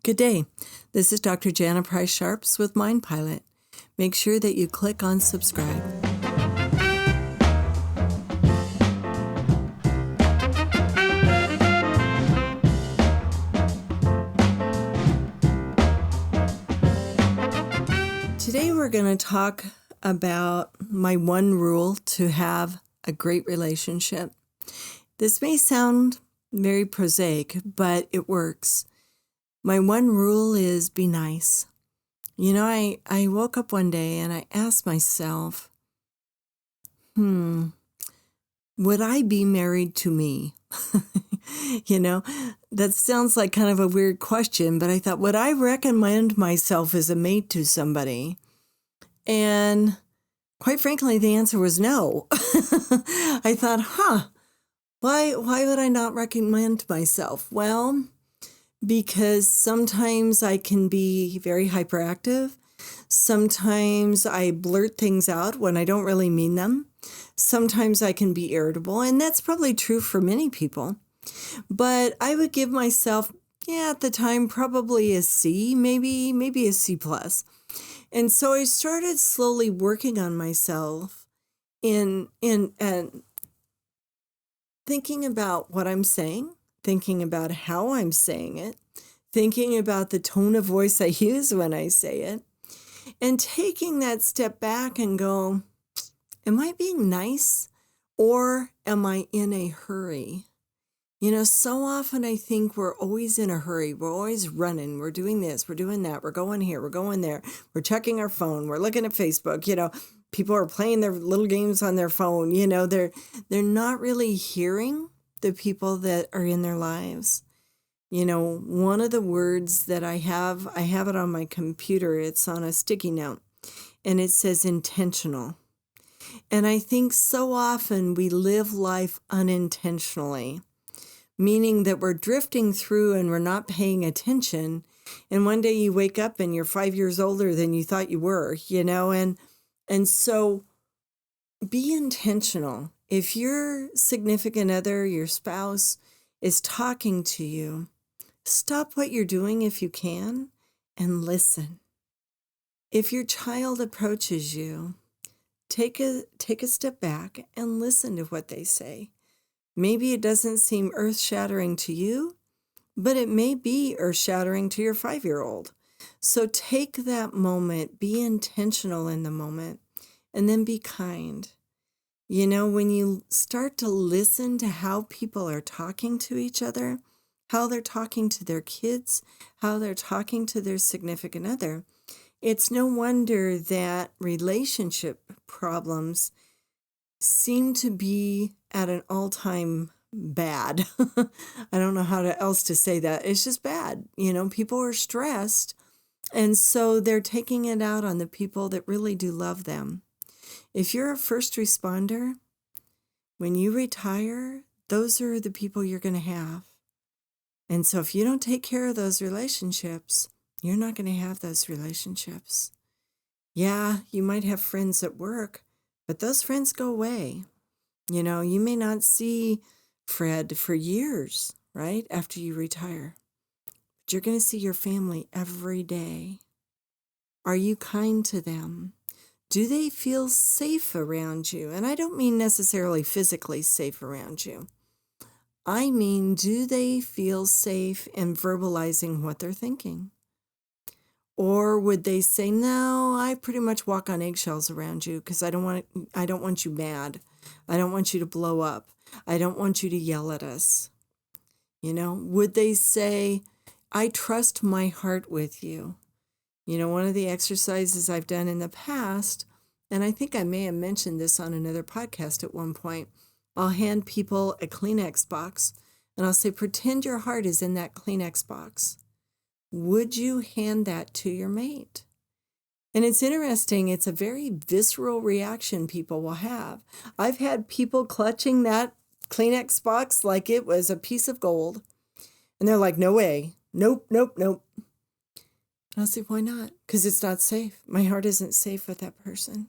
Good day. This is Dr. Jana Price-Sharps with Mind Pilot. Make sure that you click on subscribe. Today we're going to talk about my one rule to have a great relationship. This may sound very prosaic, but it works. My one rule is be nice. I woke up one day and I asked myself, would I be married to me? That sounds like kind of a weird question, but I thought, would I recommend myself as a mate to somebody? And quite frankly, the answer was no. I thought, why would I not recommend myself? Well, because sometimes I can be very hyperactive. Sometimes I blurt things out when I don't really mean them. Sometimes I can be irritable, and that's probably true for many people. But I would give myself, at the time, probably a C, maybe a C plus. And so I started slowly working on myself in thinking about what I'm saying, thinking about how I'm saying it, thinking about the tone of voice I use when I say it, and taking that step back and go, am I being nice or am I in a hurry? So often I think we're always in a hurry. We're always running. We're doing this. We're doing that. We're going here. We're going there. We're checking our phone. We're looking at Facebook. People are playing their little games on their phone. They're not really hearing the people that are in their lives. One of the words that I have it on my computer. It's on a sticky note, and it says intentional. And I think so often we live life unintentionally, meaning that we're drifting through and we're not paying attention. And one day you wake up and you're 5 years older than you thought you were, and so be intentional. If your significant other, your spouse, is talking to you, stop what you're doing if you can and listen. If your child approaches you, take a step back and listen to what they say. Maybe it doesn't seem earth-shattering to you, but it may be earth-shattering to your 5-year-old. So take that moment, be intentional in the moment, and then be kind. When you start to listen to how people are talking to each other, how they're talking to their kids, how they're talking to their significant other, it's no wonder that relationship problems seem to be at an all-time bad. I don't know how else to say that. It's just bad. People are stressed, and so they're taking it out on the people that really do love them. If you're a first responder, when you retire, those are the people you're going to have. And so if you don't take care of those relationships, you're not going to have those relationships. Yeah, you might have friends at work, but those friends go away. You may not see Fred for years, right, after you retire. But you're going to see your family every day. Are you kind to them? Do they feel safe around you? And I don't mean necessarily physically safe around you. I mean, do they feel safe in verbalizing what they're thinking? Or would they say, no, I pretty much walk on eggshells around you because I don't want you mad. I don't want you to blow up. I don't want you to yell at us. Would they say, I trust my heart with you? One of the exercises I've done in the past, and I think I may have mentioned this on another podcast at one point, I'll hand people a Kleenex box and I'll say, pretend your heart is in that Kleenex box. Would you hand that to your mate? And it's interesting. It's a very visceral reaction people will have. I've had people clutching that Kleenex box like it was a piece of gold. And they're like, no way. Nope. And I'll say, why not? Because it's not safe. My heart isn't safe with that person.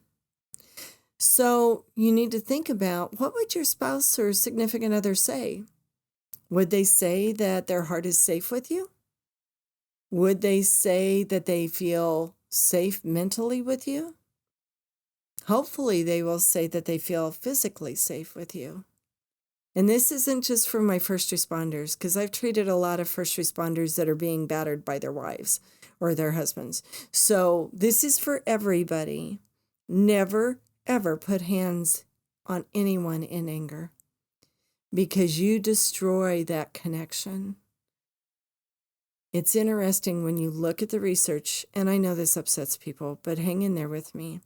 So you need to think about, what would your spouse or significant other say? Would they say that their heart is safe with you? Would they say that they feel safe mentally with you? Hopefully, they will say that they feel physically safe with you. And this isn't just for my first responders, because I've treated a lot of first responders that are being battered by their wives or their husbands. So this is for everybody. Never, ever put hands on anyone in anger, because you destroy that connection. It's interesting when you look at the research, and I know this upsets people, but hang in there with me.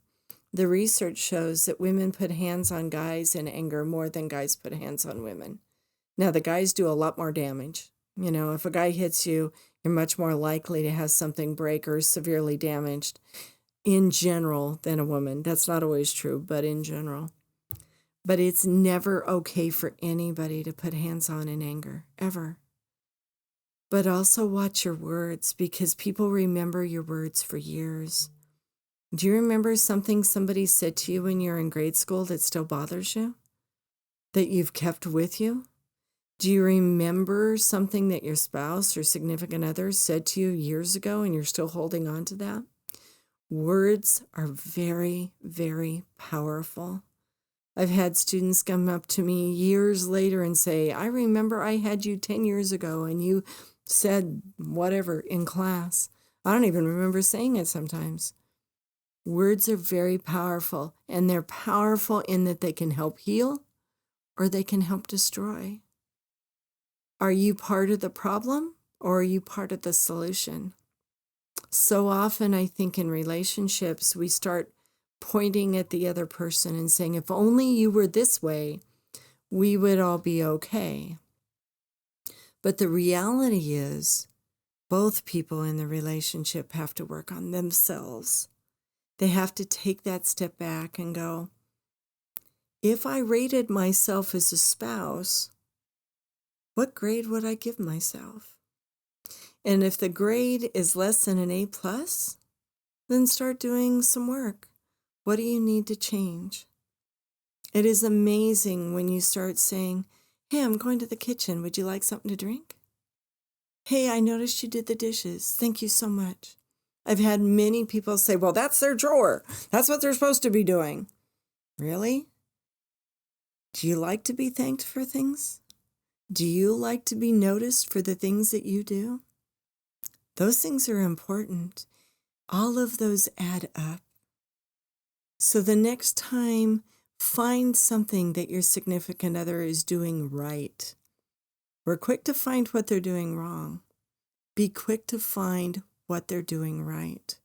The research shows that women put hands on guys in anger more than guys put hands on women. Now, the guys do a lot more damage. You know, if a guy hits you, you're much more likely to have something break or severely damaged in general than a woman. That's not always true, but in general. But it's never okay for anybody to put hands on in anger, ever. But also watch your words, because people remember your words for years. Do you remember something somebody said to you when you're in grade school that still bothers you, that you've kept with you? Do you remember something that your spouse or significant other said to you years ago and you're still holding on to that? Words are very, very powerful. I've had students come up to me years later and say, I remember I had you 10 years ago and you said whatever in class. I don't even remember saying it sometimes. Words are very powerful, and they're powerful in that they can help heal or they can help destroy. Are you part of the problem or are you part of the solution? So often I think in relationships, we start pointing at the other person and saying, if only you were this way, we would all be okay. But the reality is, both people in the relationship have to work on themselves. They have to take that step back and go, if I rated myself as a spouse, what grade would I give myself? And if the grade is less than an A+, then start doing some work. What do you need to change? It is amazing when you start saying, hey, I'm going to the kitchen. Would you like something to drink? Hey, I noticed you did the dishes. Thank you so much. I've had many people say, well, that's their chore. That's what they're supposed to be doing. Really? Do you like to be thanked for things? Do you like to be noticed for the things that you do? Those things are important. All of those add up. So the next time, find something that your significant other is doing right. We're quick to find what they're doing wrong. Be quick to find what they're doing right.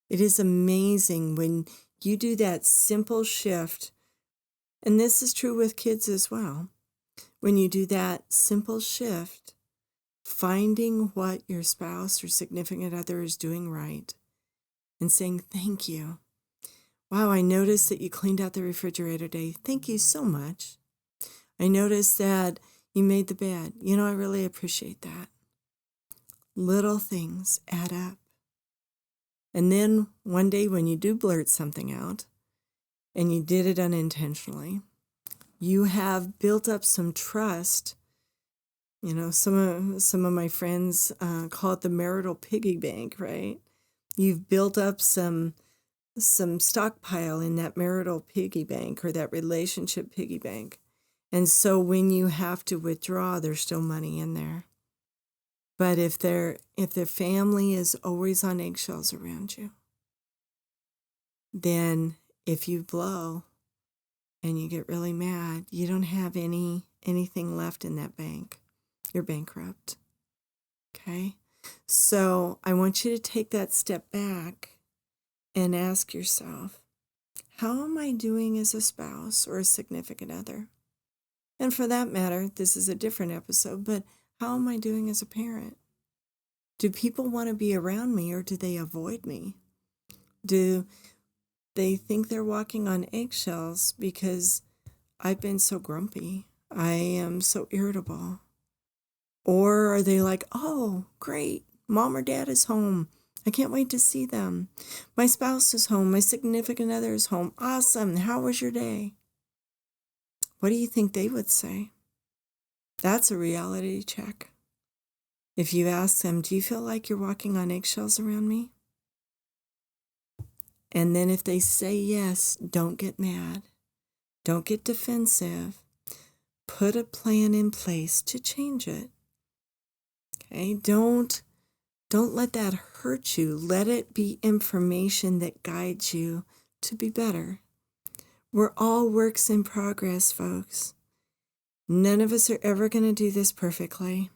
It is amazing when you do that simple shift, and this is true with kids as well. When you do that simple shift, finding what your spouse or significant other is doing right and saying, thank you. Wow, I noticed that you cleaned out the refrigerator today. Thank you so much. I noticed that you made the bed. You know, I really appreciate that. Little things add up. And then one day when you do blurt something out, and you did it unintentionally, you have built up some trust. You know, some of my friends call it the marital piggy bank, right? You've built up some stockpile in that marital piggy bank or that relationship piggy bank. And so when you have to withdraw, there's still money in there. But if their family is always on eggshells around you, then if you blow and you get really mad, you don't have anything left in that bank. You're bankrupt. Okay? So I want you to take that step back and ask yourself, how am I doing as a spouse or a significant other? And for that matter, this is a different episode, but how am I doing as a parent? Do people want to be around me or do they avoid me? Do they think they're walking on eggshells because I've been so grumpy? I am so irritable. Or are they like, oh, great, mom or dad is home. I can't wait to see them. My spouse is home. My significant other is home. Awesome. How was your day? What do you think they would say? That's a reality check. If you ask them, do you feel like you're walking on eggshells around me? And then if they say yes, don't get mad. Don't get defensive. Put a plan in place to change it. Okay? Don't let that hurt you. Let it be information that guides you to be better. We're all works in progress, folks. None of us are ever going to do this perfectly.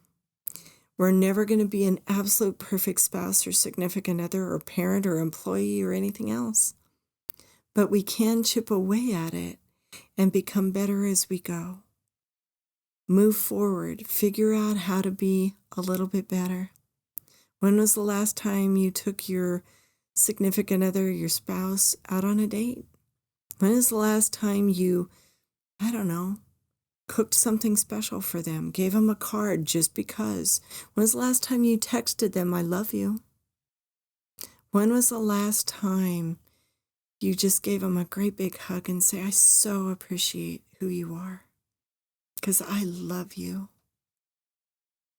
We're never going to be an absolute perfect spouse or significant other or parent or employee or anything else. But we can chip away at it and become better as we go. Move forward. Figure out how to be a little bit better. When was the last time you took your significant other, your spouse, out on a date? When is the last time you, cooked something special for them, gave them a card just because? When was the last time you texted them, I love you? When was the last time you just gave them a great big hug and say, I so appreciate who you are because I love you?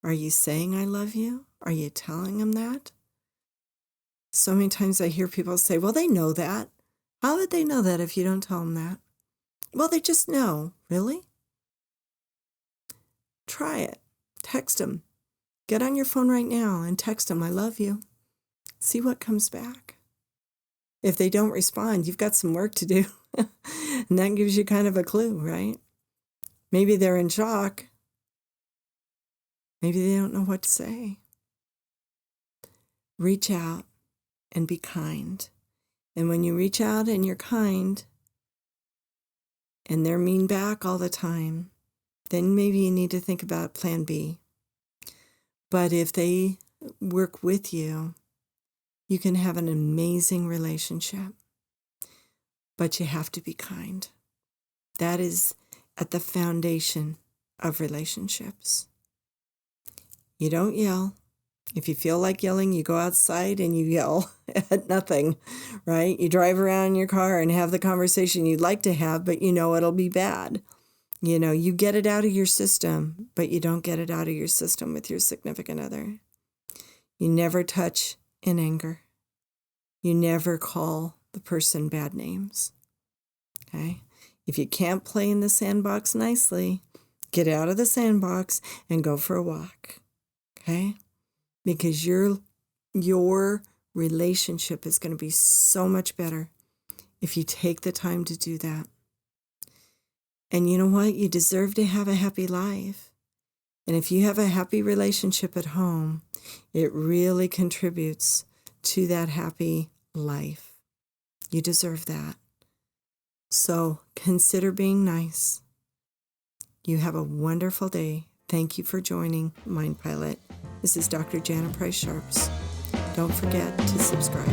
Are you saying I love you? Are you telling them that? So many times I hear people say, well, they know that. How would they know that if you don't tell them that? Well, they just know. Really? Try it. Text them. Get on your phone right now and text them, I love you. See what comes back. If they don't respond, you've got some work to do. And that gives you kind of a clue, right? Maybe they're in shock. Maybe they don't know what to say. Reach out and be kind. And when you reach out and you're kind, and they're mean back all the time, then maybe you need to think about plan B. But if they work with you, you can have an amazing relationship. But you have to be kind. That is at the foundation of relationships. You don't yell. If you feel like yelling, you go outside and you yell at nothing, right? You drive around in your car and have the conversation you'd like to have, but you know it'll be bad. You get it out of your system, but you don't get it out of your system with your significant other. You never touch in anger. You never call the person bad names. Okay? If you can't play in the sandbox nicely, get out of the sandbox and go for a walk. Okay? Because your relationship is going to be so much better if you take the time to do that. And you know what? You deserve to have a happy life. And if you have a happy relationship at home, it really contributes to that happy life. You deserve that. So consider being nice. You have a wonderful day. Thank you for joining Mind Pilot. This is Dr. Jana Price-Sharps. Don't forget to subscribe.